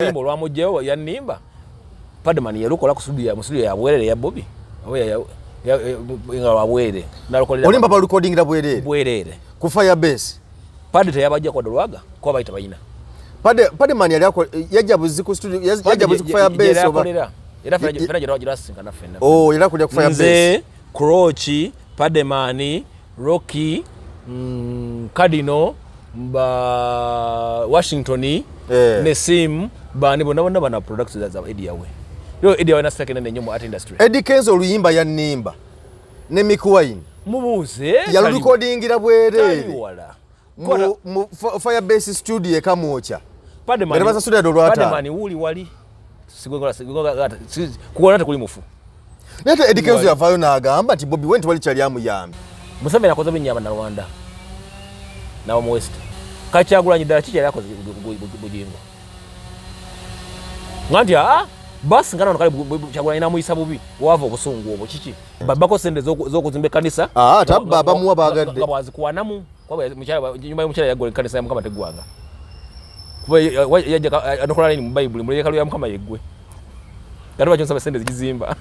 Nimbo lwa mujeo ya nimba. Padman yalukola ku studio ya bwerere ya Bobby. Ya inga wabwere. Nalukolera. Olimba pa recording da bwerere. Bwerere. Ku Firebase. Pade yabajja kwa dolwaga kwa bayita bayina. Padman yali yako yajabuzi ku studio yajabuzi ku Firebase oba. Era fera jero jirasinga na fenda. Oh, ila kulya ku Firebase. Nze Krochi, Padman, Rocky, Cardinal, Washington, Nesim, bani bona bana products za Eddy Yawe. Yo Eddy Yawe na second ne nyomo art industry. Eddy Kenzo luyimba ya nimba. Ne Mikuwaini. Mubuze. Ya recording ira bwerere. Mu Firebase studio kamocha. Padman. Ngarabaza studio dolwata. Padman uli wali. Sigongola gata. Kuona kuli mufu. Nete Eddy Kenzo yavayo na agamba ati Bobby went wali chali amu yambi. Musame nakoze binyama na Rwanda. Na mu West. Kachagula nyidala chicha yako Bugingo. Ngandi basi ngana nakali chagula ina muisa bubi wava okusungu obo chichi. Babako sende zokuzimbe kanisa. Baba muwa bagadde. Ngabwazi kuwanamu. Kwa mchala nyumba y'omuchala yagole kanisa ya mukama tegwanga. Kuba yaje anokola ni mu Bible muleke kalu ya mukama yegwe. Kati bachonsa sende zigizimba.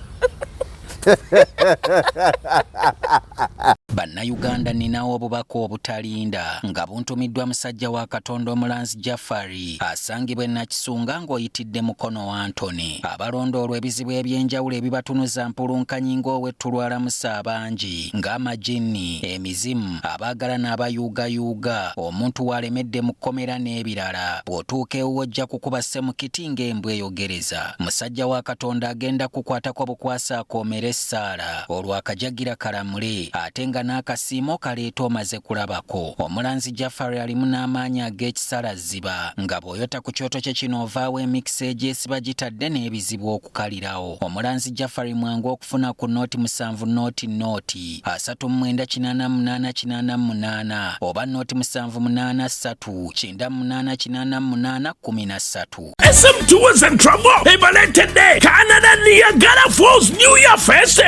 Bannayuganda ninawo obubaka obutalinda nga buntumiddwa musajja wa Katonda Omulanzi Jafari asangibwa e Nakisunga ng'oyitidde mukono wa Antony. Abalondoolwa ebizibu ebyenjawulo ebibatunuza mpulunkanyi ng'owetulwala musa abangi ng'amajini, emizimu, abaagala n'abayuugayuuga, omuntu walemedde mu kkomera n'ebirala. Bw'otuuka ewuwo ojja kukuba ssemukiti ng'embwa eyogereza. Musajja wa Katonda agenda kukwatako bukwasa akoomera essaala olwo akajagira kalamule ate nga n'akasiimo kaleeta omaze kulabako. Omulanzi Jafari alimu n'amaanyi ag'ekisalaziba nga bw'oyota ku kyoto kye kino ovaawo emikisa egyesiba gitadde n'ebizibu okukalirawo. Omulanzi Jafari mwangu okufuna ku nooti 7 nooti 38888 oba nooti 783988813. SM2 was in trouble. Hey, today, Canada Niagara Falls New Year Fest.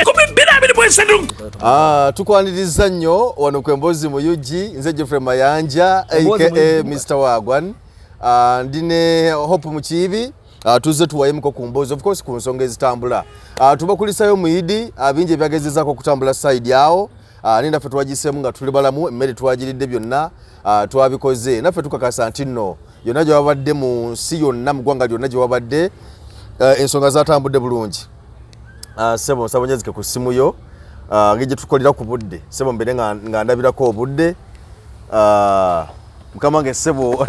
Tukwaniriza nnyo wano kwembozi mu UG nze Jeffrey Mayanja aka Mr. Wagwan. Ndine Hope Mukibi. Tuze tuwayemko ku mbozi of course ku nsonga ezitambula. Tubakulisayo muidi abinje byagezezako kutambula side yao. Ninda fe twagisemu nga tuli balamu emmere twagiridde byonna twabikoze naffe tukakasa nti nno yonna gye wabadde mu nsi yonna mu ggwanga lyonna gye wabadde ensonga zatambudde bulungi. Sebo nsabonyezike ku simu yo ngije tukolera ku budde sebo mbere nga ndabirako obudde mukama nge sebo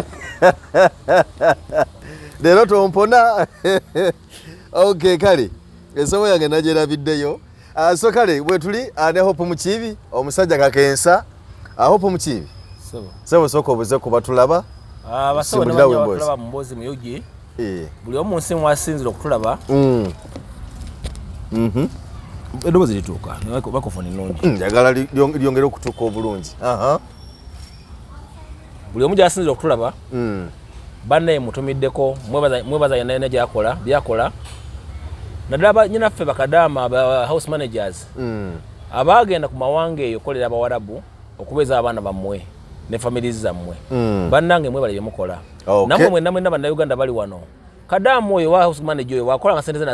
lero tompona. Okay kale esebo yange najerabiddeyo. So kale bwe tuli ne Hope Mukibi omusajja kakensa Hope Mukibi sebo soko buze kuba tulaba basawo n'abalaba mu mbozi mu UG buli omu nsi mwasinzira okutulaba. Edobozi lituuka bakofoni nungi njagala lyongera okutuuka obulungi. Buli omu gyasinzira okutulaba bannaye mutumiddeko mwebaza yenna byakola naddala nyinaffe bakadaama aba house managers abaagenda ku mawanga eyo kolera abawarabu okubeeza abaana bammwe ne families zammwe bannange mwebale byemukola namwe mwenna bannayuganda bali wano. Kadamu oyo wa house manager oyo wakola nga sente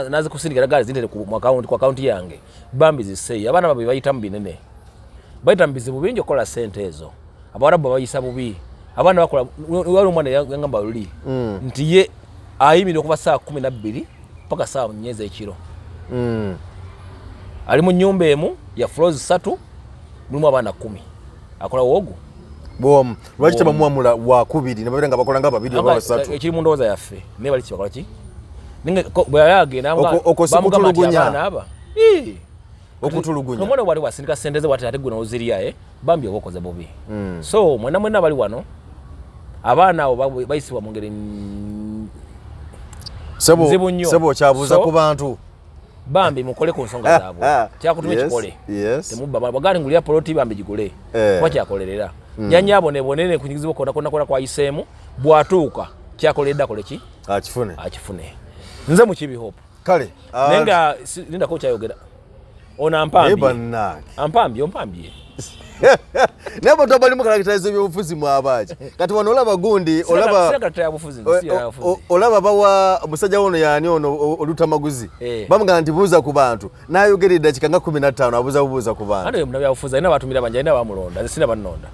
nazikusindikira gali zintete ku account yange bambi ziseyi abaana babe bayita mu binene bayita mu bizibu bingi okola sente ezo abawarabu bayisa bubi abaana bakola wali omwana yangamba luli nti ye ayimira okuva saa 12 paka saa 4 ekiro ali mu nyumba emu ya floors 3 mulimu abaana 10 akola wogu bom lwaki tebamwamula wa kubiri ne babenga bakola nga babiri oba basatu ekiri mu ndowooza yaffe ne bali kibakola ki ninge bwayagenda okutulugunya okutulugunya omwana wali wasindika sente ze wati ate gwe n'oziriya bambi obokoze bubi. So mwenna bali wano abaana abo bayisibwa mu ngeri sebo kyabuuza ku bantu bambi mukole ku nsonga zaabwe kyakutume kikole temubba bagani ngulya poloti bambi gigule kwa kyakolerera nyanyabo ne bonene kunyigizibwa kona kwa isemu bwatuuka kyakoledda kole ki akifune nze Mukibi Hope kale nenga linda ko kyayogera ono ampambye bannange ompambye nabo tobali mu characterize byobufuzi mu abaji kati wano olaba gundi olaba bawa omusajja wono yani ono olutamaguzi bamugana nti buuza ku bantu nayogera dakika nga 15 abuuza ku bantu ane mna byabufuzi ina batumira banja ina bamulonda sina bannonda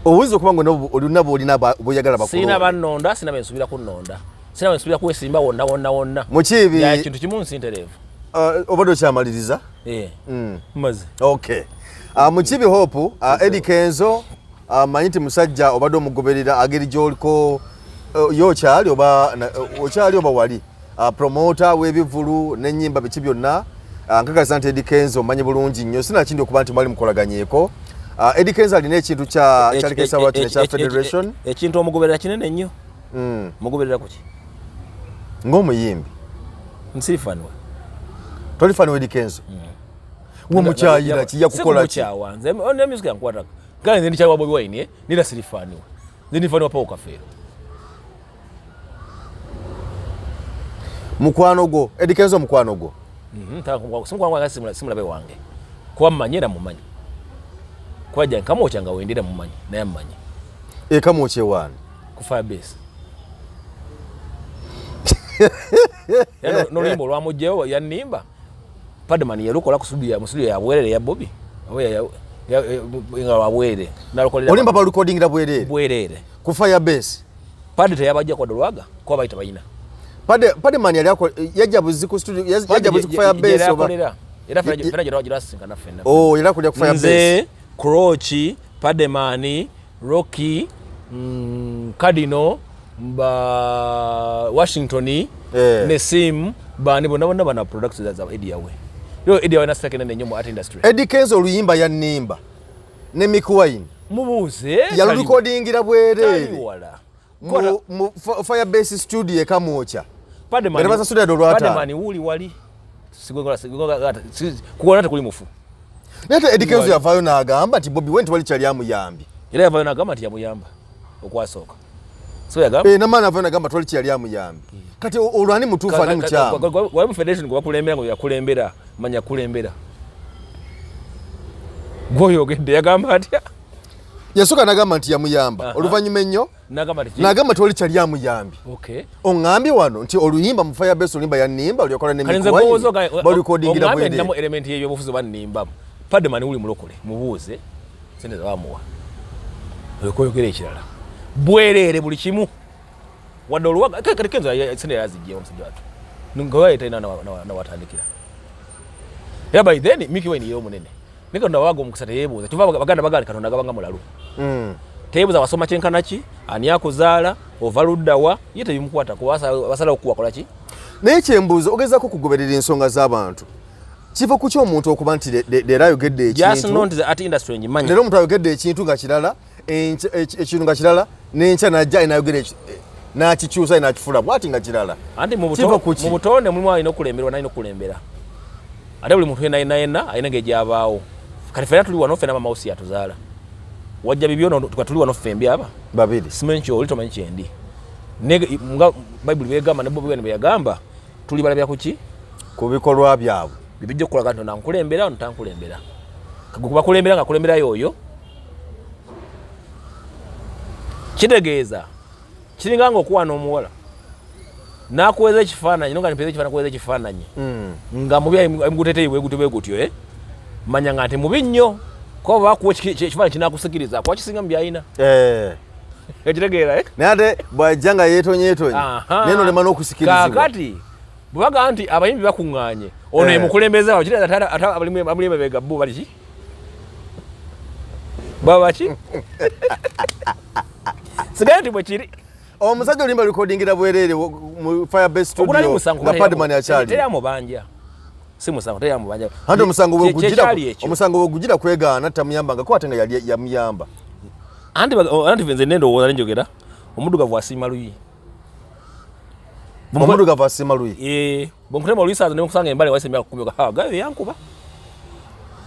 obuuza kubanga olunabo olina boyagala bakulu sina bannonda sina bensubira kunnonda sina bensubira kwesimba wonna mukibi ya kintu kimu nsinterevu obado kyamaliriza maze okay mukibi hope Eddy Kenzo manyiti musajja obadde omugoberera ageri gyoliko yokyali oba wali promoter w'ebivulu n'ennyimba biki byonna nkakasa nti Eddy Kenzo manyi bulungi nnyo sina kindi okuba nti mwali mukolaganyeko Eddy Kenzo alina ekintu kyalikesa lwaki nekya federation ekintu omugoberera kinene nnyo mugoberera kuki ng'omuyimbi nsirifanwa tolifanwa Eddy Kenzo mukyayira kijja kukola ki kyawanze ne music yankwata kale nze ndikyali wa Bobi Wine nira sirifaniwa nze ndifaniwa Paul Kafeero mukwano gwo Eddy Kenzo mukwano gwo simulabe wange kuba mmanyi era mumanyi kwaja nkamwocha nga wendera mumanyi naye mmanyi kamwoche wani ku Firebase n'oluyimba olwamugjewo yanimba Padman yalukola ku studio ya bwerere ya Bobby nga wabwere nalukolera olimba pa recording da bwerere ku Firebase Pad teyabajja kwa dolwaga kwa bayita bayina Padman yajabuzi ku studio yajabuzi ku Firebase oba era fera jira singana fenna yera kulya ku Firebase nze Krochi Padman Rocky Cardinal Washington Nesim bani bona bana products za Eddy yawe yo Eddy yawe na second ne nyomo art industry Eddy Kenzo oluyimba ya nimba ne Mikuwaini mubuze ya recordingira bwerere mu Firebase studio ekamwocha Padman basa studio dolwata Padman wuli wali sigogola kuona tekuli mufu nete Eddy Kenzo yavayo n'agamba nti Bobby Wine wali kyali amuyambi era yavayo n'agamba nti yamuyamba okwasoka so yagamba namana yavayo n'agamba twali kyali amuyambi kati olwani mutuufu ani mukyama walimu federation gwe bakulembera ngo yakulembera manya kulembera gwoyogedde yagamba atya yasoka n'agamba nti yamuyamba oluvannyuma ennyo n'agamba twali kyali amuyambi oŋŋambye wano nti oluyimba mu Firebase oluyimba yanimba olyokola ne Mikuwaini balikodingira bwerere namu element y'ebyobufuzi banimbamu Padman uli mulokole mubuuze sente zabamuwa olyokoyogera ekirala bwerere buli kimu wadde oluwaga kati Kenzo sente yazijjewo omusajja watu ngawaita ina na watandikira era by then Mikuwaini yewe munene nika ndawaga omukisa teyebuuza tuva baganda bagali Katonda gabanga mulalu teyebuuza wasoma kyenkanaki ani yakuzaala ovaluddawa ye tebimukwata kubasala okuwakola ki naye kyembuuza ogezaako okugoberera ensonga z'abantu kiva ku ky'omuntu okuba nti leero ayogedde ekintu leero omuntu ayogedde ekintu nga kirala ekintu nga kirala n'enkya najja inayogera n'akikyusa inakifuula bwati nga kirala anti mu butonde mulimu alina okulemberwa nalina okulembera ate buli muntu yenna alina ng'egyabaawo kati ffenna tuli wano ffenna mamawusi yatuzaala wajja bibyo tuli wano ffembi aba babiri simanyi kyoli tomanyi kyendi nga bayibuli begamba ne Bobi Wine beyagamba tuli balabya kuki ku bikolwa byabwe bibijja okukolaga nti nankulembera ono tankulembera kagukuba kulembera nga kulembera yoyo kitegeeza kiringa nga okuwaana omuwala nakuweza ekifaananyi nonga nipeza ekifaananyi kuweza ekifaananyi nga mubi amuguteteyi bwegutyo manya nga nti mubi nnyo kuba bakuwa ekifaananyi kinakusikiriza kuba kisinga mu byayina ekitegeera naye ate bwajja nga yeetonye naye nolema n'okusikirizibwa kaakati bwe bagamba nti abayimbi bakuŋŋaanye ono emukulembeza ate abali emabega bo bali ki baba baki sigaye nti bwe kiri omusajja olimba recordingira bwerere mu Firebase studio na Padman akyali teri amubanja si musango teri amubanja ante omusango bwegugira kwegaana tamuyambanga ko ate nga yali yamuyamba anti venze nendowooza nenjogera omuddugavu asiima luyi omuddugavu asiima luyi bwenkutema oluyisaazo nemusanga embale waisa emyaka 10 gayo yankuba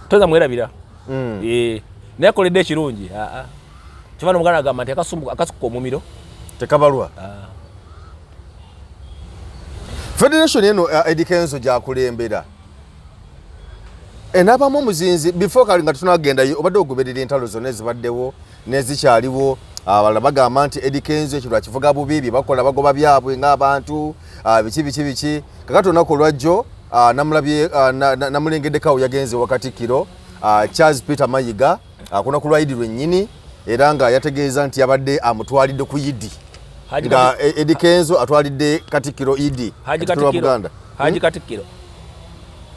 toza mwerabira naye akoledde ekirungi kivaana omuganda agamba nti akasuka omumiro tekabalwa federation eno Eddy Kenzo gyakulembera Enabamu omuzinzi before kali nga tunagendayo obadde ogoberera entalo zonna ezibaddewo n'ezikyaliwo abalala bagamba nti Eddy Kenzo ekyo lwakivuga bubi bye bakola bagoba byabwe ng'abantu biki kakati olunaku olwajjo namulabye namulengeddeko yagenze Ewa Katikiro Charles Peter Mayiga kuna ku lwayidi lwennyini era nga yategeeza nti yabadde amutwalidde ku yidi nga Eddy Kenzo atwalidde Katikiro Idi Haji Katikiro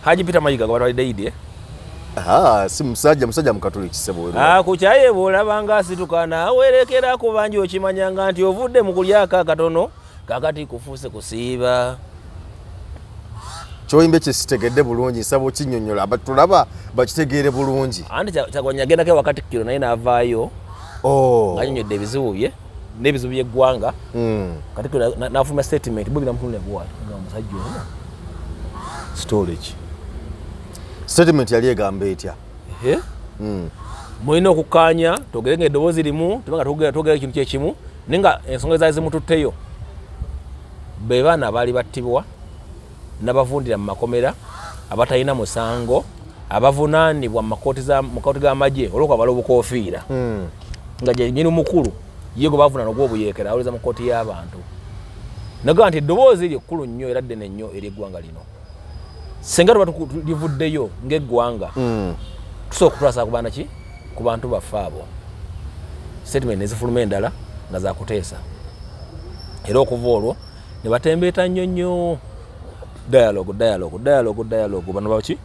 Haji Peter Mayiga batwalidde yidi si musajja mukatoliki sebo kuchaye bolabanga asitukana awerekera ku banji okimanyanga nti ovudde mu kulyaka katono kakati kufuuse kusiiba kyoyimbe kyesitegedde bulungi nsaba okinyonnyola abatulaba bakitegeere bulungi anti Kyagulanyi yagendako Ewa Katikiro naye n'avaayo ng'annyonnyodde ebizibu bye n'ebizibu by'eggwanga Katikiro n'afuluma statement bo biramutunula bwati nga omusajja ono storage statement yali egamba etya mulina okukkaanya togere ng'eddoboozi limu tubanga togera ekintu kyekimu naye nga ensonga ezaali zimututteyo be baana abaali battibwa n'abavundira mu makomera abatalina musango abavunaanibwa mu makooti g'amagye olw'okwambala obukoofiira nga nnyini mukulu ye gwe bavunaana ogw'obuyeekera awuliriza mu kooti y'abantu nagamba nti eddoboozi ly'ekkulu nnyo era ddene nnyo ery'eggwanga lino senga tuba livuddeyo ng'eggwanga tusobola okutwasa ku bantu baffe abo statement nezifuluma endala nga zakuteesa era okuva olwo ne batembeeta nnyo nnyo dialogue bano baki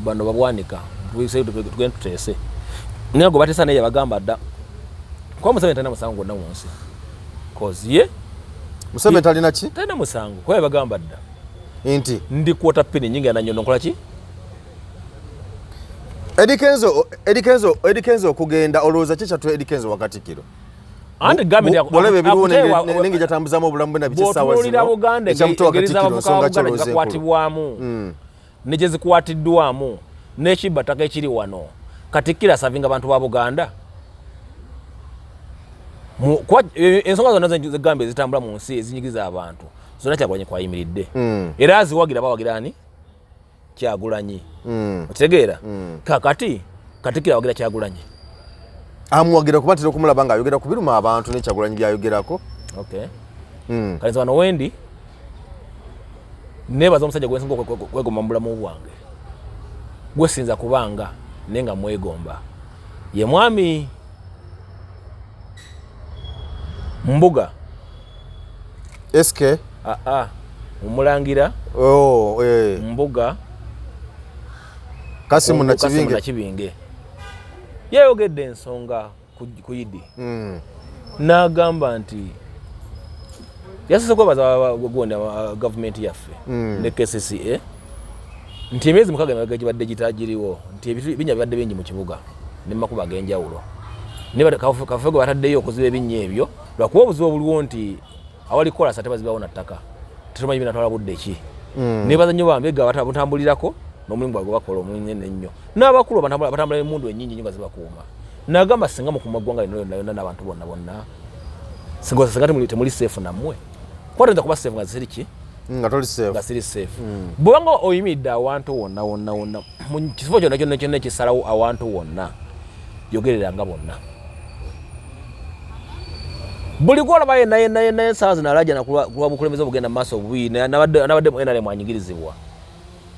bano babwanika tugende tuteese naye gwe bateesa naye yabagamba dda kuba Museveni talina musango gwonna mu nsi cause ye Museveni talina ki talina musango kuba yabagamba dda nti ndi kwota pini nyingi yananyono nkola ki Eddy Kenzo okugenda olowooza kikyatula Eddy Kenzo Ewa Katikiro anti gavumenti olebe ebiruwo nenge jatambuzamu obulamu bwe nabiki essaawa zino ekyamutowa Katikiro nsonga ki olowooza enkulu ne gye zikwatiddwamu n'ekibbataka ekiri wano Katikiro asavinga abantu ba Buganda ensonga zonna zegamba ezitambula mu nsi ezinyigiza abantu zonna Kyagulanyi kwayimiridde era aziwagira bawagira ani Kyagulanyi okitegeera kakati Katikiro awagira Kyagulanyi amuwagira kuba ntera okumulaba nga ayogera ku biruma abantu ne Kyagulanyi byayogerako kale wano wendi nebaza omusajja gwensinga kwegomba mu bulamu bwange gwesinza kubanga naye nga mwegomba ye mwami Mbuga SK Umulangira Mbuga Kasimu na Kibinge yayogedde ensonga ku Idi n'agamba nti yasose kwebaza gonda gavumenti yaffe ne KCCA nti emyezi mukaaga emabega gibadde gitagiriwo nti ebinya bibadde bingi mu kibuga ne makuba ag'enjawulo kafe gwe bataddeyo okuziba ebinnya ebyo lwakuba obuzibu obuliwo nti awali kolasa tebazibawo na ttaka tetumanyi binatwala budde ki nebaza nnyo bambega batambulirako n'omulimu gwabwe bakola omunene ennyo n'abakulu batambula emundu ennyingi nnyo nga zibakuuma n'agamba singa mukuuma ggwanga lino yonna n'abantu bonna singa temuli seefu nammwe kwatayinza kuba seefu nga zisiri ki nga siri seefu bwobanga oyimiridde awantu wonna mu kifo kyonna ekisalawo awantu wonna yogereranga bonna buli gwolaba yenna ensaawa zino alajjana kulwa bukulembeze obugenda mu maaso obubi nabadde NRM anyigirizibwa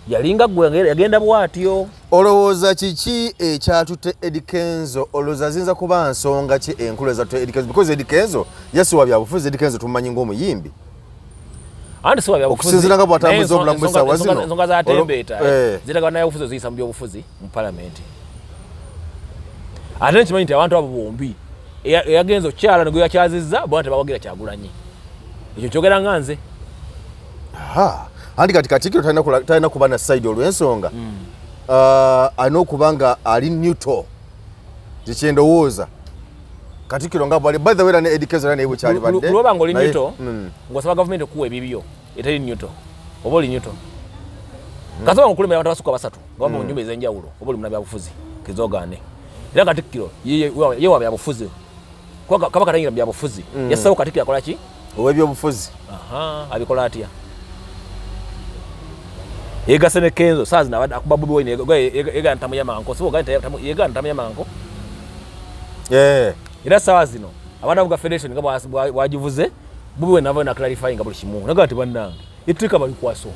yalinga gwe yagenda bwatyo olowooza kiki ekyatutte Eddy Kenzo olowooza zinza kuba nsonga ki enkulu ezatutte Eddy Kenzo because Eddy Kenzo yasiwa byabufuzi Eddy Kenzo tumumanyi ng'omuyimbi anti siwa byabufuzi okusinziira nga bw'atambuza obulamu bw'essaawa zino ensonga zatembeeta zitagana n'ebyabufuzi eziyisa mu byobufuzi mu palamenti ate nkimanyi nti abantu abo bombi eyagenze okukyala ne gwe yakyazizza bona tebawagira Kyagulanyi ekyo kyogera nga nze anti kati Katikiro talina kuba na side olw'ensonga alina okuba nga ali neutral tekyendowooza Katikiro nga bwali by the way ne Eddy Kenzo naye bwekyali badde lwoba ng'oli neutral ng'osaba gavumenti okuwa ebibyo eteri neutral oba oli neutral kasaba ng'okulembera abantu abasukka basatu nga baba mu nnyumba ez'enjawulo oba oli munabyabufuzi kezogaane era Katikiro ye wa byabufuzi kaba katayingira byabufuzi yasawo Katikiro akola ki ow'ebyobufuzi abikola atya yegase ne Kenzo saazi na akuba Bobi Wine yega ntamu ya manko so gante yega ntamu ya manko era sawa zino abana buga federation nga wajivuze Bobi Wine navo na clarifying buli kimu nagati bannange itrika bali kwaso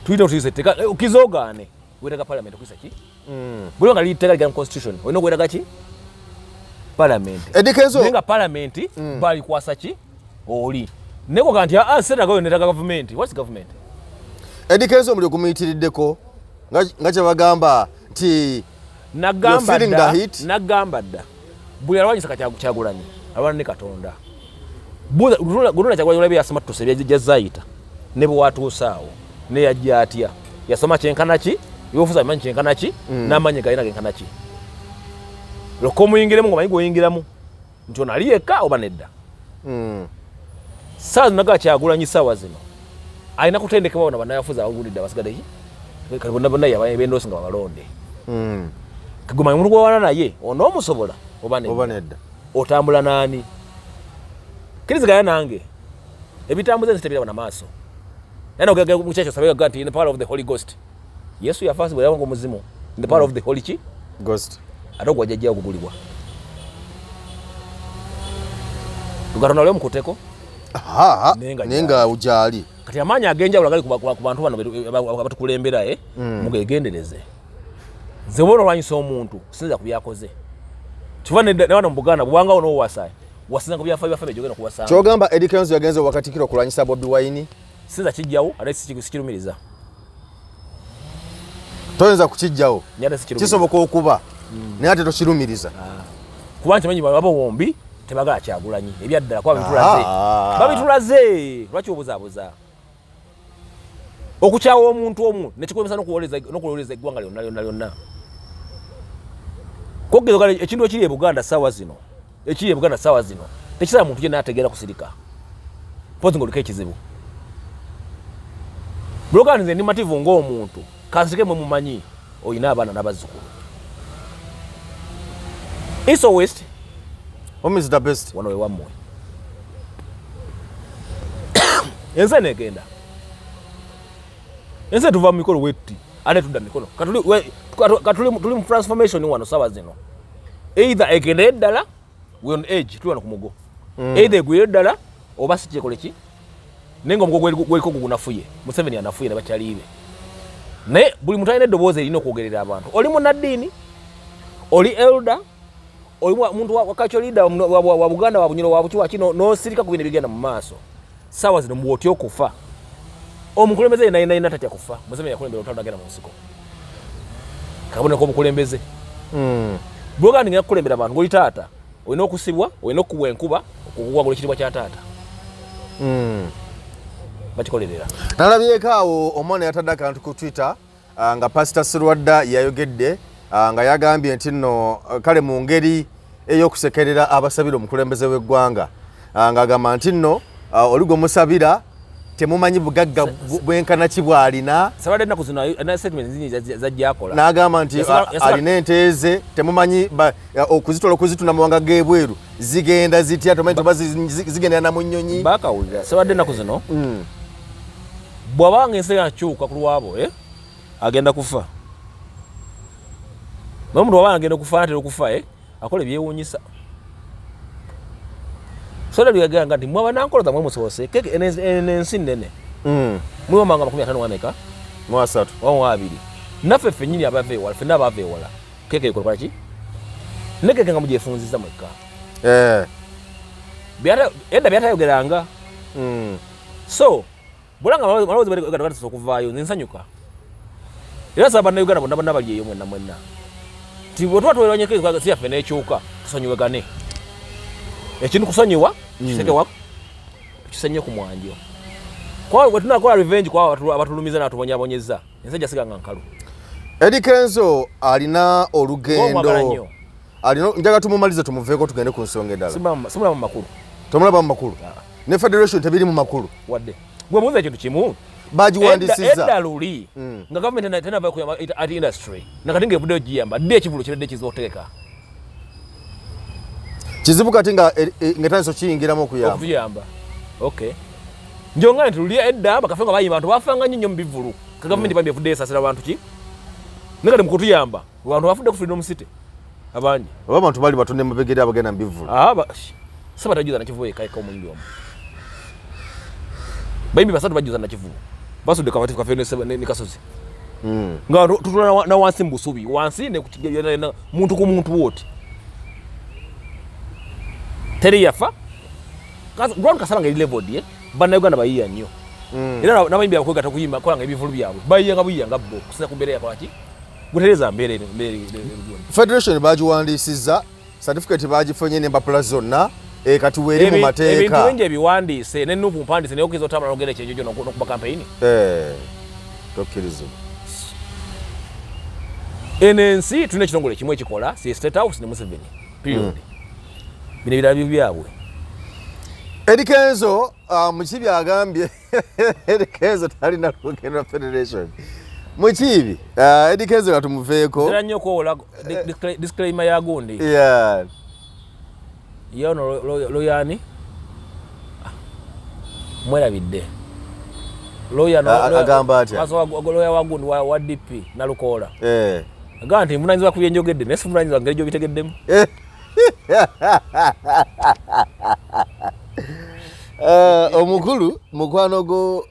tuita utise teka ukizogane wetaka parliament kwisa ki buli nga liteka ga constitution wino gwetaka ki parliament Eddy Kenzo nga parliament bali kwasa ki oli neko kanti sena gayo netaka government. What's government? Eddy Kenzo muli kumuyitiriddeko nga kye bagamba nti nagamba dda buli alwanyisa Kyagulanyi alwana ne Katonda guluna Kyagulanyi olabye yasoma tutuse byajjazaayita ne bwe watuusaawo ne yajja atya yasoma kyenkana ki yofuza amanyi kyenkana ki n'amanyi galina genkana ki loko muyingiremu nga manyi gwoyingiramu nti ono ali yekka oba nedda saa zinaga Kyagulanyi saawa zino alina kutendekebwa bona bannayafuza abawulidde abasigadde kati bonna bonna yabendoosi nga babalonde kagumanya omuntu gwawana naye onoomusobola oba nedda otambula naani kiriziganya nange ebitambuze nzitebirabona maaso yana ogega mukyakyo sabega nti in the power of the Holy Ghost Yesu yafaasi bwe yawanga omuzimu in the power of the Holy ki Ghost ate ogwajjajja okugulibwa Katonda oli omukuteko nenga ujali kati amaanyi ag'enjawulo agali ku bantu bano abatukulembera mugegendereze nze bona olwanyisa omuntu sinza ku byakoze kiva newana mu Buganda bwanga ono owasaayi wasinza ku byafa byogenda kuwasanga kyogamba Eddy Kenzo yagenze Ewa Katikiro kulwanyisa Bobi Wine sinza kijjawo ate sikirumiriza toyinza kukijjawo kisoboka okuba naye ate tokirumiriza kuba nkimanyi baba wombi tebagala Kyagulanyi ebyaddala kuba babitulaze lwaki obuzaabuza okukyawa omuntu omu nekikwemesa n'okulowoleza eggwanga lyonna kogeza kale ekintu ekiri e Buganda saawa zino tekisala muntu yenna ategeera kusirika pozi ng'oliko ekizibu bulogani nze ndi mativu ng'omuntu kansike mwe mumanyi oyina abaana n'abazzukulu East or West Home is the best. Wano we wammwe. Ense negenda. Ense tuva mu mikolo wetti. Ate tudda mikolo. Katuli mu transformation wano sawa zino. Either egenda eddala we on edge tuli wano ku mugo. Either egwira eddala oba si kyekole ki. Nenga omugo gweliko gunafuye. Museveni anafuye ne bakyalibe. Ne buli muntu alina eddoboozi erina okwogerera abantu. Oli munnaddiini, oli elder, oli muntu wakakyo leader wa Buganda wa Bunyoro wa Bukiwa kino n'osirika ku bintu bigenda mu maaso. Sawa zino mwoti okufa. Omukulembeze ina tatya kufa. Museveni yakulembera otanda agenda mu nsiko. Kabone ko omukulembeze. Buganda nga yakulembera abantu ngoli taata. Olina okusibwa, olina okubwa enkuba, okugwa ekiribwa kya taata. Bakikolerera. Nalabyeko awo omwana yatadde akantu ku Twitter nga Pastor Sirwadda yayogedde nga yagambye nti nno kale mu ngeri ey'okusekerera abasabira omukulembeze w'eggwanga nga agamba nti nno oli gwe musabira temumanyi bugagga bwenkana ki bw'alina. Sirwadda ennaku zino alina statement zingi zajjakola. N'agamba nti alina ente ze temumanyi okuzituna mu mawanga g'ebweru zigenda zitya tomanyi toba zigendera na mu nnyonyi. Baakawulira Sirwadda ennaku zino bw'abanga ensi yakyuka ku lwabo agenda kufa. N'omuntu wabanga agenda kufa atera okufa akola ebyewuunyisa. Sirwadda yagamba nti mwaba nankoloza mwe musoose keke ensi nnene. Mwewamanga 53 2 naffe ffennyini abava ewala ffenna abava ewala keke ekola ki ne keke nga mugyefunziza mwekka. Edda byatayogeranga. So bulanga malowoozi bali okuvaayo nsanyuka. Era saba Bannayuganda bonna bali eyo mwenna. Ti bwe tuba tuweranyeko si yaffe n'ekyuka tusonyiwegane. Ekintu kusonyiwa kisekewa kisenye ku mwanjo. Kwa bwe tunakola revenge kwa abatulumiza n'atubonyabonyeza ensi jasiganga nkalu. Eddy Kenzo alina olugendo. Njaga tumumalize tumuveeko tugende ku nsonga endala. Simulaba mu makulu. Tomulaba mu makulu. Ne federation tebiri mu makulu. Wadde. Gwe muze ekintu kimu. Bagiwandisiza. Edda luli. Nga government tena bakuyamba at industry. Nakatinga ebudde ogiyamba. Dde ekivulu kiredde kizoteeka. Kizibu kati nga ngetanso kiyingiramu okuyamba. Okuyamba. Okay. Njonga nti luli edda bakafenga bayimba abantu bafanga nnyo mu bivulu. Government bambi evudde esasira abantu ki nekale mukutuyamba abantu bafudde ku Freedom City abangi abantu bali batonde mubegere abagenda mbivula saba tajuza na kivuwe kaika omungi omu bambi basatu bajuza na kivuwe basudde kamati ka Freedom ne kasozi nga tutula na wansi mbusubi wansi ne kutigena muntu ku muntu wote teri yafa ground kasala nga level die bana Uganda bayiya nnyo era nabayimbi abakwegata kuyimba kolanga ebivulu byabwe bayiya nga bo kusina ku mbere yakwaki gutereza mbere Federation bajiwandisiza certificate bajifonye ne mbapula zonna kati weri mu mateeka ebintu bingi ebiwandiise ne nupu mpandise ne okizo tamala ogere kyenjo nokuba campaign tokkirizo NNC tune kitongole kimwe ekikola si State House ne Museveni period bine birabi byabwe Eddy Kenzo mukibi agambye Eddy Kenzo talina lugendo Federation mukibi Eddy Kenzo katumuveeko era nnyo kola disclaimer ya gundi yono loyani mwerabidde loya agamba atya aso loya wagundi wa DP na lukola ganti munanyiza kubyenjogedde nesi munanyiza ngeri jo bitegeddemu omukulu mukwano go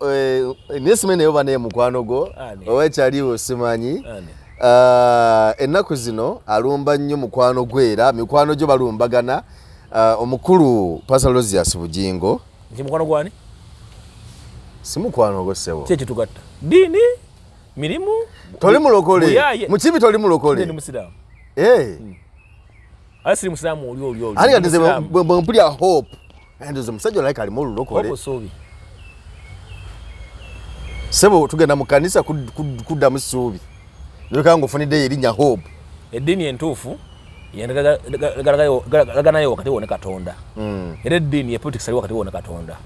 nesimene yoba naye mukwano go owekyaliwo simanyi ennaku zino alumba nnyo mukwano gwera mikwano gyo balumbagana omukulu Pastor Lozias Bugingo nti mukwano gwani si mukwano go sebo kye kitugatta dini mirimu toli mulokole mukibi toli mulokole ndi musiramu asiri musiramu oli ali kadeze bwempulya hope ndoze musajja like ali mu lulokole hope sobi sebo tugenda mu kanisa kudda mu suubi ndokango funide erinnya hope edini entuufu yandaganayo wakati wone Katonda era edini ya politics ali wakati wone Katonda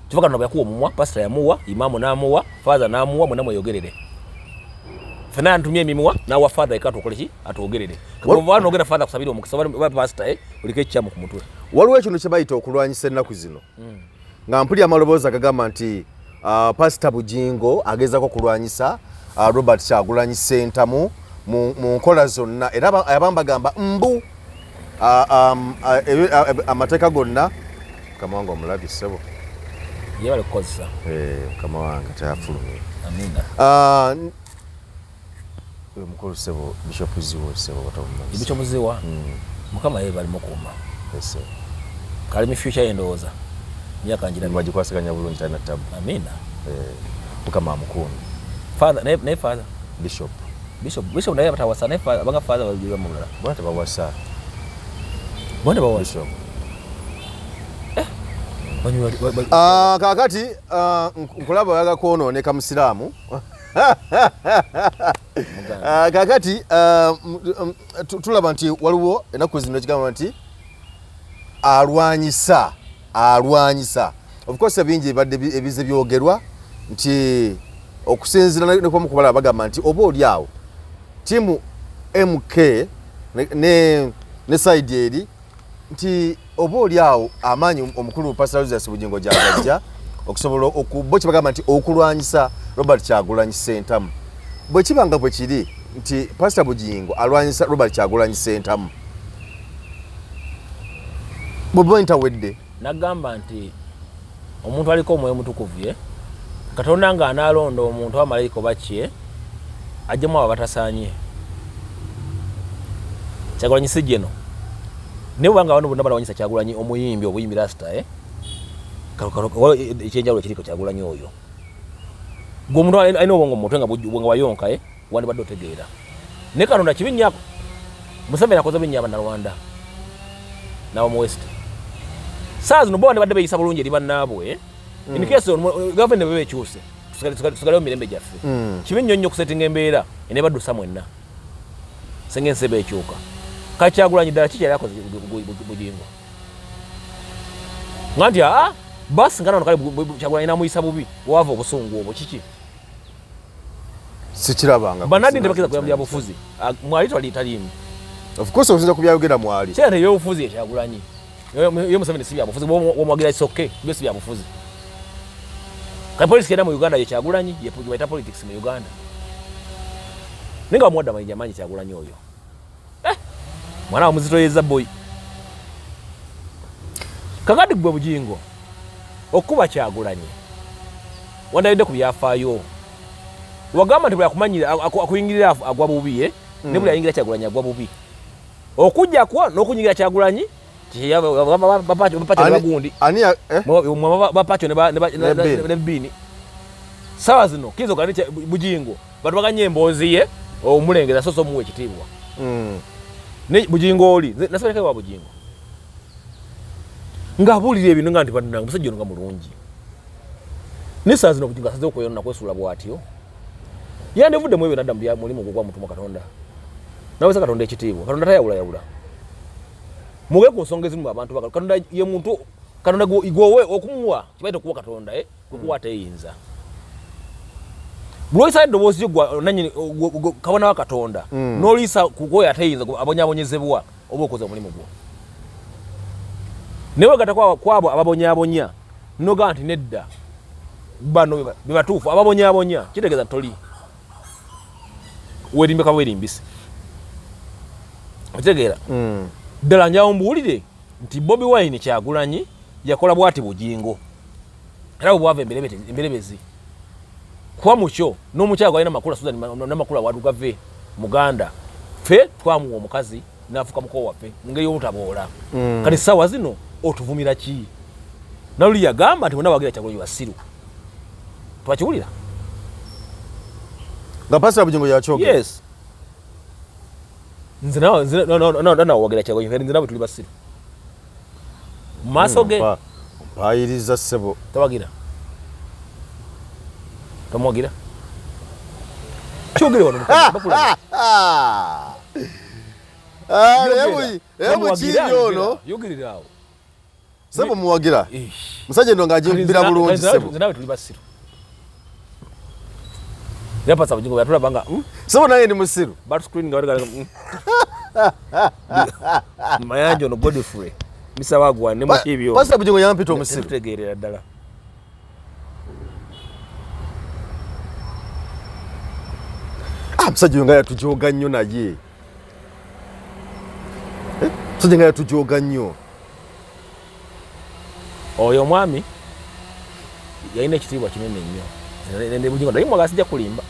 kivuga no byakuwa mumwa pastor yamuwa imamu namuwa father namuwa mwana mweyogerere fena ntumye emimwa na wa father ikato koleki atogerere kubwana ogera father kusabira omukisa ba pastor ulike kyamu ku mutwe waliwo ekintu kye bayita okulwanyisa ennaku zino nga mpuli amaloboozi agagamba nti Pastor Bugingo agezako kulwanyisa Robert Kyagulanyi Ssentamu mu nkola zonna era abambagamba mbu amateeka gonna kama wange omulabi ssebo yebale kukozesa kama wange tayafulumye amina mukulu ssebo Bishop Ziwa ssebo batamumanyi Bishop Ziwa mukama yebali mukuma kalimi future endowooza myaka njira bagikwasiganya bulungi talina tabu amina mukama amukuumi father ne father bishop naye batawasa ne abanga father bagiwa mu mulala bwana tabawasa bishop kakati nkulaba yaga kwonooneka musiraamu kakati tulaba nti waliwo ennaku zino ekigamba nti alwanyisa of course ebingi ebadde ebize byogerwa nti okusinzira ne kumukubala bagamba nti oba oli awo timu MK ne side eri nti oba oli awo amaanyi omukulu Pastor Lozias Bugingo gyagajja okusobola okubo kibagamba nti okulwanyisa Robert Kyagulanyi Ssentamu bwe kibanga bwe kiri nti Pastor Bugingo alwanyisa Robert Kyagulanyi Ssentamu bwe ntawedde nagamba nti omuntu aliko omwoyo mutukuvu Katonda nga analonda omuntu amalayika bakye ajjemu abatasaanye Kyagulanyi sijjeno ne bwanga abantu bonna balawanyisa Kyagulanyi omuyimbi obuyimbi rasta ekyenjawulo kiriko Kyagulanyi oyo gwe omuntu alina obwongo mutwe nga bwonga wayonka wandibadde otegeera ne Katonda kibinnyako Museveni akoze binnya Bannarwanda nawo mu West saa zino bo wandibadde beyisa bulungi eri bannaabwe in case government bebe kyuse tusigalewo mirembe gyaffe kibinnyo nnyo okusetinga embeera enebaddusa mwenna senga ensebe ekyuka Kyagulanyi ddala ki kyali akoze Bugingo nga nti basi ngana ono kale Kyagulanyi namuyisa bubi wava obusungu obwo kiki sikirabanga banadi ntebakiza kuyamba byabufuzi mwali talimu of course okusinza ku byayogera mwali kyente ebyobufuzi Kyagulanyi yo Museveni si byabufuzi womwagira isoke byo si byabufuzi Ka police kenda mu Uganda ye Kyagulanyi ye baita politics mu Uganda. Ninga omwadda manyi jamanyi Kyagulanyi oyo. Mwana wa muzito yeza boy. Kakati gwe Bugingo. Okuba Kyagulanyi. Wandayide ku byafaayo. Wagamba nti bwa kumanyira akuyingirira agwa bubi ne buli ayingira Kyagulanyi agwa bubi. Okujja kwa n'okunyingira Kyagulanyi bapacho bagundi ani bapacho ne bini sawa zino kizo kani Bugingo bantu baganye embozi ye omulengeza soso muwe kitibwa ne Bugingo oli nasabeka wa Bugingo ngabulire ebintu nga nti bananga musajja nga mulungi ne saa zino Bugingo asaze okuyona kwesula bwatyo yande vudde mu ebyo nadda mu mulimu gwa mutuma Katonda nawe Katonda ekitibwa Katonda tayawula muge ku nsonga ezimu abantu bakala Katonda ye muntu Katonda igwowe okumuwa kibaite kuwa Katonda kukuwa teyinza Bwoisa eddoboozi gwa nanyi kabona wa Katonda n'olisa kugoya ateyinza abonyabonyezebwa oba okoze omulimu gwo newe gata kwabo ababonyabonya noga nti nedda bano bibatuufu ababonyabonya kitegeeza ntoli werimbe kabwerimbise otegeera ddala njawo mbuulire nti Bobi Wine Kyagulanyi yakola bwati Bugingo era bwava emberebezi kwa mucho n'omukyalo alina makula Susan n'amakula wadugave Muganda fe twamuwa omukazi n'afuka muko waffe ngeyo otaboola kati sawa zino otuvumira ki naluli yagamba nti munabagira Kyagulanyi wasiru twakiwulira nga Pastor Bugingo yachoke yes nzina wagira Kyagulanyi nzina tuli basiru masoge bayiriza sebo tawagira tamwagira chogere wano bakula ebu chiryono yogirirawo sebo muwagira musajja ndo ngajimbira bulungi sebo nzina tuli basiru ya Pastor Bugingo yatula banga sebo nange ndi musiru but screen ngawega mayanjo no Godfrey misa wagwa ne mukibyo Pastor Bugingo yampita omusiru tegerera ddala musajja nga yatujoga nnyo naye musajja nga yatujoga nnyo oyo mwami yalina ekitiibwa kinene nnyo ne Bugingo naye mwagala sijja kulimba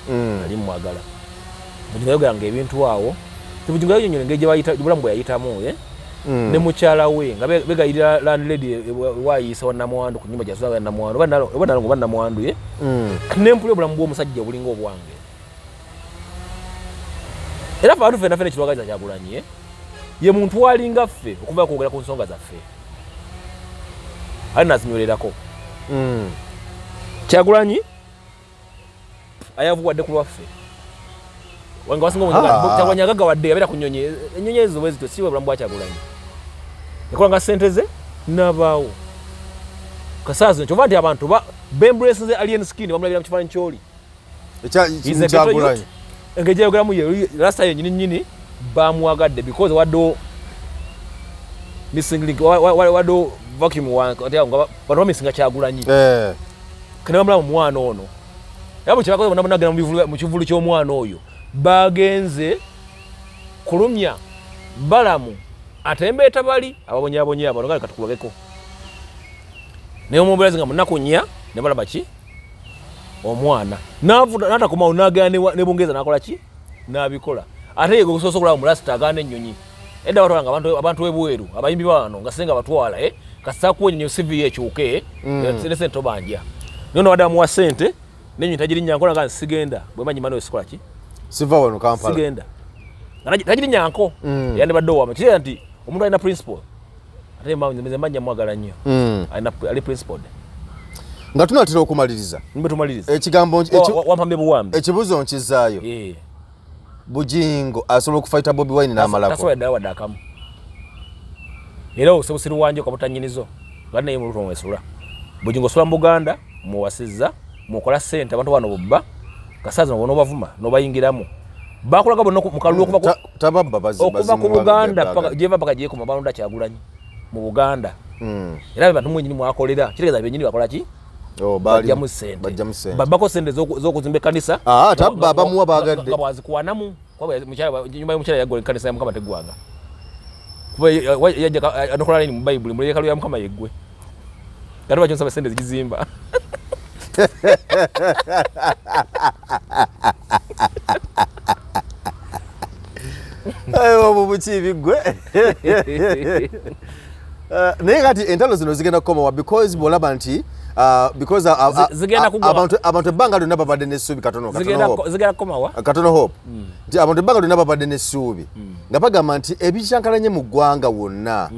ali mwagala Bugingo yoganga ebintu awo Bugingo yonyonyo ngeri gye bulamu bwe yayitamu ne mukyala we nga begayirira landlady wayisa wa Namwandu ku nyumba gya Namwandu banalongo ba Namwandu nempulira obulamu bw'omusajja obulinga obwange era abantu fena ekirwagaza Kyagulanyi ye muntu walinga ffe okuva kwogera ku nsonga zaffe ali nazinywererako Kyagulanyi ayavuwadde ku lwaffe wanga wasinga Kyagulanyi agagawadde yabeera ku nnyonyi ennyonyi ezo bwe zityo siwe bulamu bwa Kyagulanyi yakolanga ssente ze n'abaawo kasaazi no kyova nti abantu bembrace ze alien skin bamulabira mu kifaananyi ky'oli Kyagulanyi engeri gyayogeramu ye rasta yenyini nnyini bamuwagadde because waddo missing link waddo vacuum wange bantu bamisinga Kyagulanyi kene bamulaba mu mwana ono era bwe kyabakoze bonna bagenda mu kivulu ky'omwana oyo bagenze kulumya balamu atembeeta bali ababonyabonya abo nga katukulageko naye omubeerezi nga munakunya ne balaba ki omwana n'atakomawo n'agenda ne Bungereza n'akola ki n'abikola ate yego okusobola okulaba mu lasita agaana ennyonyi edda batwala abantu ebweru abayimbi bano nga senga batwala kasaakuwa ennyonyi CV ekyuke ne sente obanja nono wadde amuwa sente n'ennyonyi tagirinnya nkola nga nsigenda bwe manyi mano esikola ki siva wano Kampala sigenda tagirinnya nko yandibadde owama kitegeeza nti omuntu alina principle ate manya mwagala nnyo ali principled nga tunatera okumaliriza nimbe tumaliriza ekigambo wampambe buwambi ekibuzo nkizaayo Bugingo asobola okufaita Bobi Wine n'amalako tasobola ddala wadde akamu era obusirusiru wanje okabutanyinizo nga naye muluto mwesula Bugingo osula mu Buganda muwasizza mukola ssente abantu bano bubba kasaazi n'obavuma n'obayingiramu bakulaga bonna mukalulu okuva ku Buganda gyeva paka gyekoma balonda Kyagulanyi mu Buganda era be bantu mwenyini mwakolera kitegeeza byennyini bakola ki bajjamu ssente babako ssente z'okuzimba ekkanisa bamuwa bagadde nga bwazikuwanamu nyumba y'omukyala yagola ekkanisa ya Mukama teggwanga kuba yajja anokola nini mu Bayibuli mu yeekaalu ya Mukama yeggwe kati lwaki nsaba ssente zigizimba ayo bubukiibi gwe naye kati entalo zino zigenda kukomawa because bw'olaba nti because abantu ebbanga lyonna babadde n'essuubi katono hope nti abantu ebbanga lyonna babadde n'essuubi nga bagamba nti ebikyankalanye mu ggwanga wonna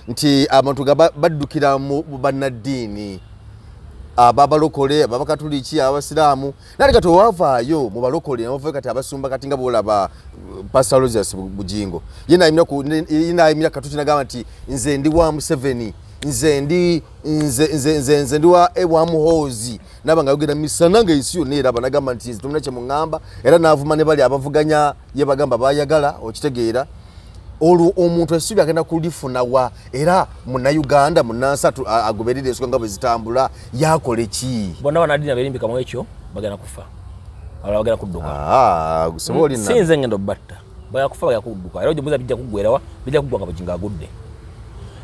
nti abantu nga baddukira mu bannaddiini ababalokole ababakatuliki abasiraamu nali kati owavaayo mu balokole nabavayo kati abasumba kati nga bolaba Pastor Rogers Bugingo yinaayimira katuti nagamba nti nze ndi wa Museveni nze ndi wa Ewa Muhoozi naba nga yogera misana nga ensi yonna eraba nagamba nti nze tumuna kye muŋŋamba era naavuma ne bali abavuganya ye bagamba bayagala okitegeera olwo omuntu essuubi agenda kulifunawa era munnayuganda munnansi agoberera ensonga nga bwe zitambula yakole ki bonna banaddiini aberimbikamu ekyo bagenda kufa abalala bagenda kudduka gusobola sinze ngenda obbatta bagenda kufa bagenda kudduka era ojomuza bijja kuggwerawa bijja kuggwa nga Bugingo agudde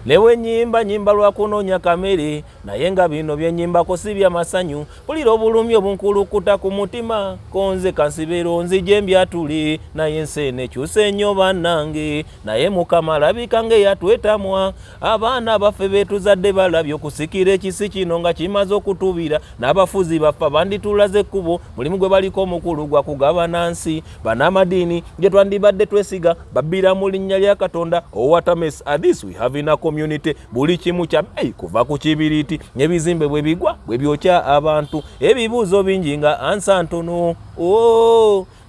lewe nyimba lwa kunoonya kamere naye nga bino byenyimbako si bya masanyu pulira obulumi obunkulukuta ku mutima konze kansibero nzije mbyatuli naye nsene kyuse nnyo bannange naye Mukama alabika ng'eyatwetamwa abaana baffe beetuzadde balabye okusikira ekisi kino nga kimaze okutubira n'abafuzi baffe banditulaze ekkubo mulimu gwe baliko omukulu gwa kugabana nsi bannamadiini gye twandibadde twesiga babbira mu linnya lya Katonda owatamesi this we have in a community buli kimu kya kuva ku kibiriti n'ebizimbe bwe bigwa bwe byokya abantu ebibuuzo bingi nga ansa ntono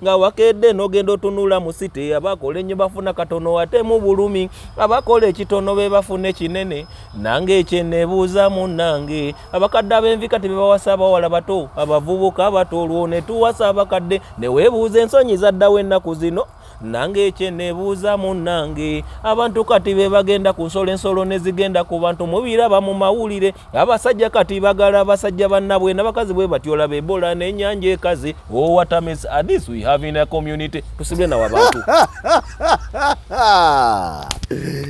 nga wakedde n'ogenda otunula mu site abakola ennyo bafuna katono ate mu bulumi abakola ekitono be bafuna ekinene nange ekyeneebuuza munnange abakadde ab'envi kati be bawasa abawala bato abavubuka abato olwo ne tuwasa abakadde ne weebuuza ensonyi zaddawo ennaku zino nange ekyeneebuuza munnange abantu kati be bagenda ku ensolo ne zigenda ku bantu mubiraba mu mawulire abasajja kati bagala abasajja bannabwe n'abakazi bwe batyola bebola n'ennyanja ekaze watamesi this we have in a community tusibire nawo abantu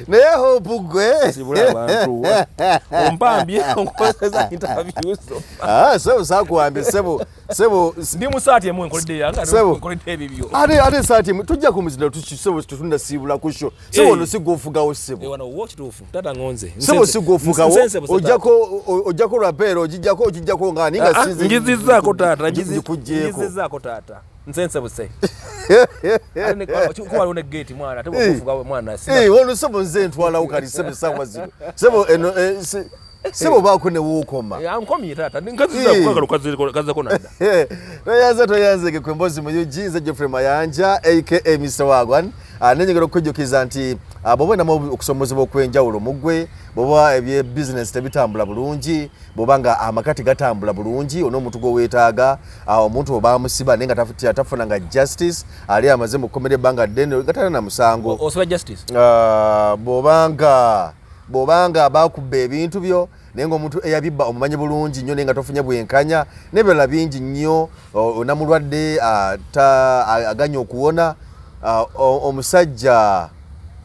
naye hope gwe sibula abantu ompambye onkozesa interviews sebo sakuwambe sebo ndi musaati emu enkolidde yanga nkolidde ebibyo ate saati tujja ku muzina tusebo tutunda sibula kusho sebo no sigofugawo sebo wana watch tufu tata ngonze sebo sigofugawo ojjako rapero ojijjako nga ninga sinzi ngizizaako tata ngizizaako tata nsense buse ane kwa one gate mwana tebofuga mwana sina wono sebo nze ntwala ukali sebo sawa zino sebo eno sebo bako ne wukoma ankomi tata ningaziza kwagala kaza konada toyaze ke kwembozi mu Yagenze Geoffrey Mayanja aka Mr. Wagwan nenyegera okujjukiza nti bobo na okusomozebwa okwenjawulo mugwe boba ebye business tebitambula bulungi bobanga amakati gatambula bulungi ono omuntu go wetaaga omuntu oba musiba nenga tafuna nga justice ali amaze mu komere banga dene gatana na musango oswa justice bobanga bakubbe ebintu byo nenga omuntu eyabibba omumanyi bulungi nnyo nenga tofunye bwenkanya nebela bingi nnyo onamulwadde aganya okuwona omusajja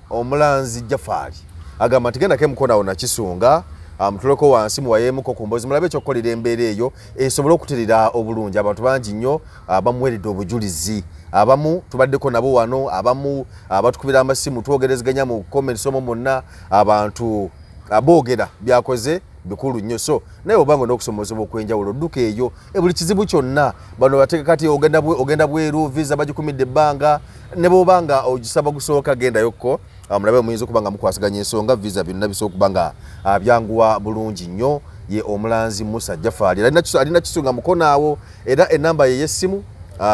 omulanzi Jafari agamba nti genda kemukonawo nakisunga mutuleko wansi muwayemuko ku mbozi mulabe ekyokukolera embeera eyo esobola okuterera obulungi abantu bangi nnyo bamuweredde obujulizi abamu tubaddeko nabo wano abamu batukubira amasimu twogerezeganya mu comments omo monna abantu aboogera byakoze bikulu nnyo so naye obanga n'okusomozebwa okwenjawulo dduka eyo buli kizibu kyonna bano bateeka kati ogenda bweru visa bagikumidde ebbanga ne bw'obanga ogisaba gusooka gendayokko mulabe muyinza okuba nga mukwasaganya ensonga visa byonna bisobola okuba nga byanguwa bulungi nnyo ye omulanzi Musa Jafari alina kisunga mukono awo era enamba ye y'essimu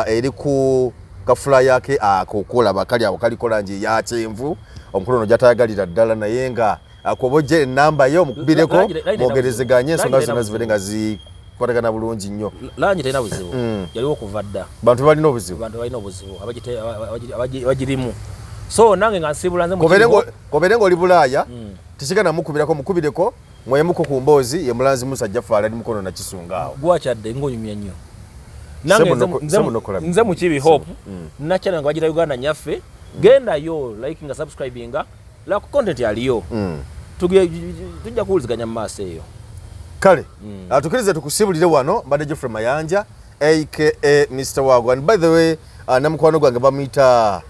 eri ku kafula yake akokolaba kali awo kaliko langi ya kyenvu omukulu ono gyatayagalira ddala naye nga akobojje enamba yo mukubireko mwogerezeganye ensonga zonna zibere nga zikwatagana bulungi nnyo langi terina buzibu yaliwo okuva dda bantu balina obuzibu abagirimu so nange nga nsibula nze kobere ng'oli Bulaaya tisigana mukubirako mwemuko ku mboozi ye Mulanzi Musajja Faali ali mukono na Kisunga gwachadde ngonyumya nnyo nange nze mukibi hope na channel ngwagira Uganda nyaffe genda yo like nga subscribing la content yaliyo tujja kuwuliziganya mu maaso eyo kale atukirize tukusibulire wano mbadde Geoffrey Mayanja aka Mr. Wagwan. By the way namukwano gwange bamuyita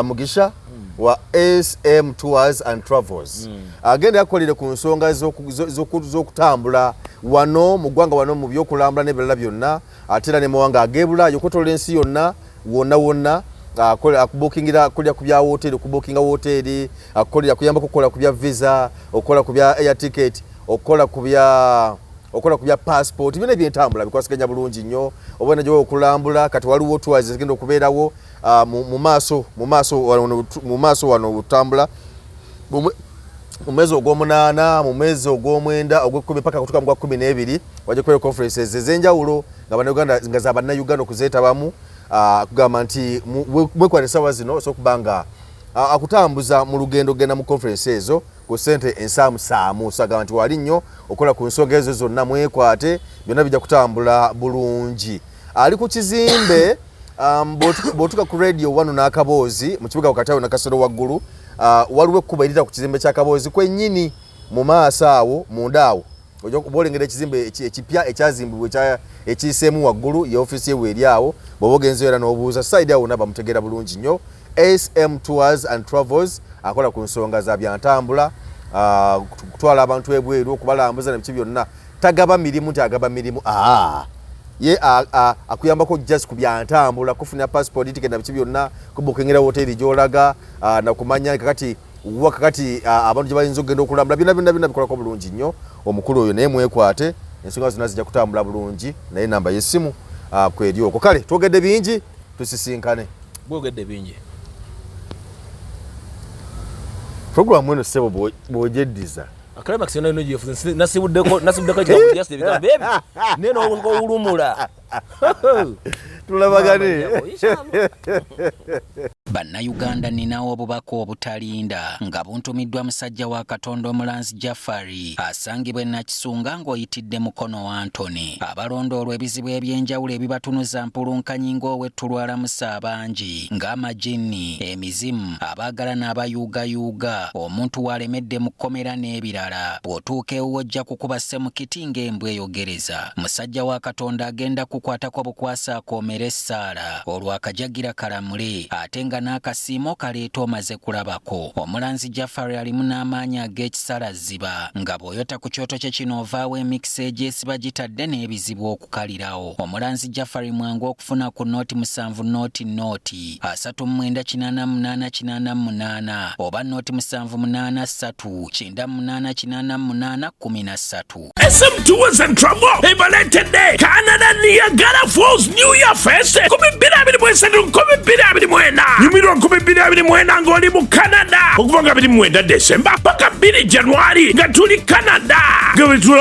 Mugisha wa SM Tours and Travels agenda yakolere ku nsonga z'okutambula wano mu ggwanga wano mu byokulambula n'ebirala byonna ate era ne mawanga ageebula yokotola ensi yonna wonna akubukingira kulya ku bya hoteli okubukinga hoteli akolera kuyamba kukola ku bya visa okola ku bya air ticket okola ku bya passport bino ebyentambula bikwasiganya bulungi nnyo obona gyo okulambula kati waliwo tours zigenda okubeerawo mu maaso wano otambula mu mwezi ogw'omunaana mu mwezi ogw'omwenda ogw'ekkumi paka kutuuka mu gwa 12 wajja kubeera conferences ez'enjawulo nga bannayuganda nga za bannayuganda okuzeetabamu kugamba nti mwekwata essaawa zino osobola nga akutambuza mu lugendo genda mu conference ezo ku ssente ensaamusaamu sagamba nti wali nnyo okola ku nsonga ezo zonna mwekwate byonna bijja kutambula bulungi. Ali ku kizimbe bw'otuuka ku radio wano n'akaboozi mu kibuga wakati awo nakasero waggulu waliwo ekkuba erita ku kizimbe ky'akaboozi kwennyini mu maaso awo munda awo bolengera ekizimbe ekipya ekyazimbibwa ekiyiseemu waggulu ye ofisi yewe eri awo bw'oba ogenzeyo era n'obuuza side awo naba mutegeera bulungi nnyo. SM Tours and Travels akola ku nsonga za byantambula kutwala abantu ebweru okubalambuza nebiki byonna tagaba mirimu agaba mirimu ye akuyambako just ku byantambula kufuna passport ticket nebiki byonna kubukingira hoteli gyolaga nakumanya kakati abantu gye bayinza okugenda okulambula byonna bikolako bulungi nnyo. Omukulu oyo naye mwekwate ensonga zonna zijja kutambula bulungi naye namba y'essimu kweri okwo. Kale twogedde bingi tusisinkane bwogedde bingi program eno sebo bw'ogyeddiza Climax yona ino jifuze nasibuddeko kigambo just bigambo baby neno ngo ulumula tulabagane Bannayuganda ninawo obubaka obutalinda nga buntumiddwa musajja wa Katonda Omulanzi Jafari asangibwa Nakisunga ng'oyitidde mukono wa Antony. Abalondoolwa ebizibu ebyenjawulo ebibatunuza mpulunkanyi ng'ow'ettulwala abangi ng'amajini, emizimu, abaagala n'abayuugayuuga, omuntu walemedde mu kkomera n'ebirala. Bw'otuuka ewo ojja kukuba ssemukiti ng'embwa eyogereza. Musajja wa Katonda agenda kukwatako bukwasa akoomera essaala olwo akajagira kalamule ate nga n'akasiimo kaleeta omaze kulabako. Omulanzi Jafari alimu n'amaanyi ag'ekisalaziba nga bw'oyota ku kyoto kye kino ovaawo emikisa egyesiba gitadde n'ebizibu okukalirawo. Omulanzi Jafari mwangu okufuna ku nooti 7 nooti 38888 oba nooti 783988813. SM Tours and Travel ebaletedde Canada Niagara Falls New Year Fest 2023 nyumirwa 2024 ng'oli mu Canada okuva nga 29 December paka 2 January nga tuli Canada.